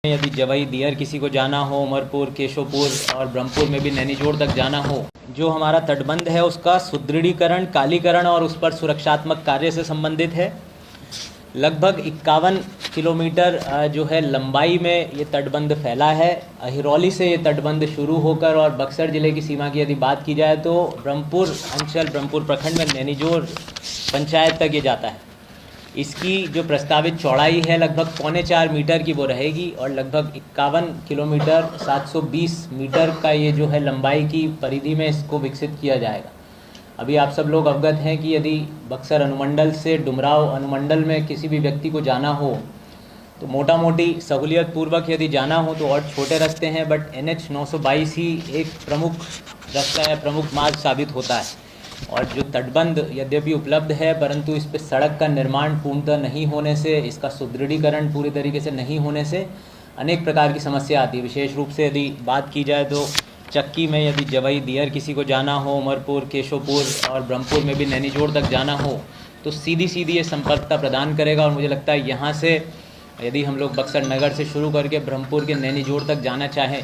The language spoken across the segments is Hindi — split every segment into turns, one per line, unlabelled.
यदि जवई दियर किसी को जाना हो, उमरपुर, केशवपुर और ब्रह्मपुर में भी नैनीजोड़ तक जाना हो, जो हमारा तटबंध है उसका सुदृढ़ीकरण, कालीकरण और उस पर सुरक्षात्मक कार्य से संबंधित है। लगभग 51 किलोमीटर जो है लंबाई में ये तटबंध फैला है। अहिरौली से ये तटबंध शुरू होकर और बक्सर ज़िले की सीमा की यदि बात की जाए तो ब्रह्मपुर अंचल, ब्रह्मपुर प्रखंड में नैनीजोड़ पंचायत तक ये जाता है। इसकी जो प्रस्तावित चौड़ाई है लगभग 4.25 मीटर की वो रहेगी और लगभग 51 किलोमीटर 720 मीटर का ये जो है लंबाई की परिधि में इसको विकसित किया जाएगा। अभी आप सब लोग अवगत हैं कि यदि बक्सर अनुमंडल से डुमराव अनुमंडल में किसी भी व्यक्ति को जाना हो तो मोटा मोटी सहूलियत पूर्वक यदि जाना हो तो और छोटे रास्ते हैं, बट NH 922 ही एक प्रमुख रास्ता या प्रमुख मार्ग साबित होता है। और जो तटबंध यद्यपि उपलब्ध है परंतु इस पर सड़क का निर्माण पूर्णतः नहीं होने से, इसका सुदृढ़ीकरण पूरी तरीके से नहीं होने से अनेक प्रकार की समस्या आती है। विशेष रूप से यदि बात की जाए तो चक्की में यदि जवई दियर किसी को जाना हो, उमरपुर, केशवपुर और ब्रह्मपुर में भी नैनीजोड़ तक जाना हो तो सीधी ये संपर्कता प्रदान करेगा। और मुझे लगता है यहाँ से यदि हम लोग बक्सर नगर से शुरू करके ब्रह्मपुर के नैनीजोड़ तक जाना चाहें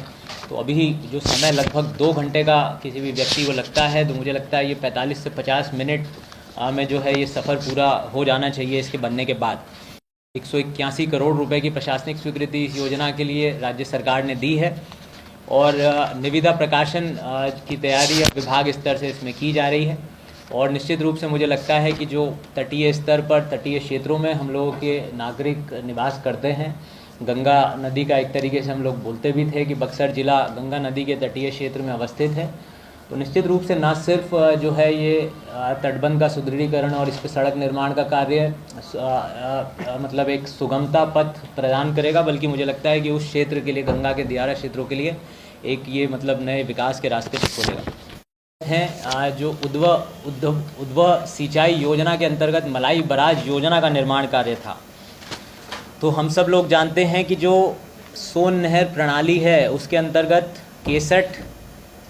तो अभी जो समय लगभग 2 घंटे का किसी भी व्यक्ति को लगता है, तो मुझे लगता है ये 45 से 50 मिनट में जो है ये सफ़र पूरा हो जाना चाहिए इसके बनने के बाद। 181 करोड़ रुपए की प्रशासनिक स्वीकृति इस योजना के लिए राज्य सरकार ने दी है और निविदा प्रकाशन की तैयारी अब विभाग स्तर से इसमें की जा रही है। और निश्चित रूप से मुझे लगता है कि जो तटीय स्तर पर, तटीय क्षेत्रों में हम लोगों के नागरिक निवास करते हैं, गंगा नदी का एक तरीके से हम लोग बोलते भी थे कि बक्सर ज़िला गंगा नदी के तटीय क्षेत्र में अवस्थित है, तो निश्चित रूप से न सिर्फ जो है ये तटबंध का सुदृढ़ीकरण और इस पर सड़क निर्माण का कार्य मतलब एक सुगमता पथ प्रदान करेगा, बल्कि मुझे लगता है कि उस क्षेत्र के लिए, गंगा के दियारा क्षेत्रों के लिए एक ये मतलब नए विकास के रास्ते से खोलेगा। हैं जो उद्वह सिंचाई योजना के अंतर्गत मलाई बराज योजना का निर्माण कार्य था, तो हम सब लोग जानते हैं कि जो सोन नहर प्रणाली है उसके अंतर्गत केसठ,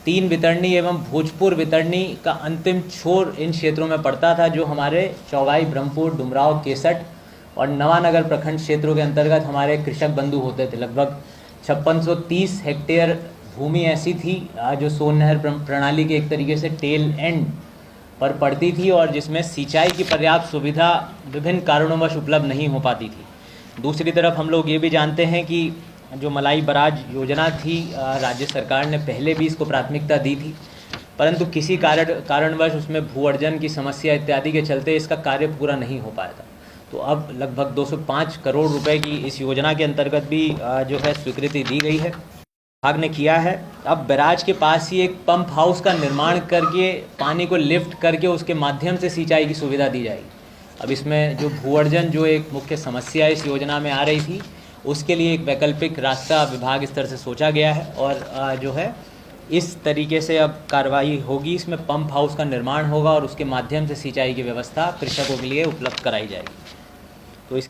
3 वितरणी एवं भोजपुर वितरणी का अंतिम छोर इन क्षेत्रों में पड़ता था, जो हमारे चौगाई, ब्रह्मपुर, डुमराव, केसठ और नवानगर प्रखंड क्षेत्रों के अंतर्गत हमारे कृषक बंधु होते थे। लगभग 5630 हेक्टेयर भूमि ऐसी थी जो सोन नहर प्रणाली के एक तरीके से टेल एंड पर पड़ती थी और जिसमें सिंचाई की पर्याप्त सुविधा विभिन्न कारणोंवश उपलब्ध नहीं हो पाती थी। दूसरी तरफ हम लोग ये भी जानते हैं कि जो मलाई बराज योजना थी, राज्य सरकार ने पहले भी इसको प्राथमिकता दी थी, परंतु किसी कारणवश उसमें भू अर्जन की समस्या इत्यादि के चलते इसका कार्य पूरा नहीं हो पाया था। तो अब लगभग 205 करोड़ रुपए की इस योजना के अंतर्गत भी जो है स्वीकृति दी गई है, विभाग ने किया है। अब बैराज के पास ही एक पंप हाउस का निर्माण करके पानी को लिफ्ट करके उसके माध्यम से सिंचाई की सुविधा दी जाएगी। अब इसमें जो भू अर्जन जो एक मुख्य समस्या इस योजना में आ रही थी, उसके लिए एक वैकल्पिक रास्ता विभाग स्तर से सोचा गया है और जो है इस तरीके से अब कार्रवाई होगी। इसमें पंप हाउस का निर्माण होगा और उसके माध्यम से सिंचाई की व्यवस्था कृषकों के लिए उपलब्ध कराई जाएगी। तो इस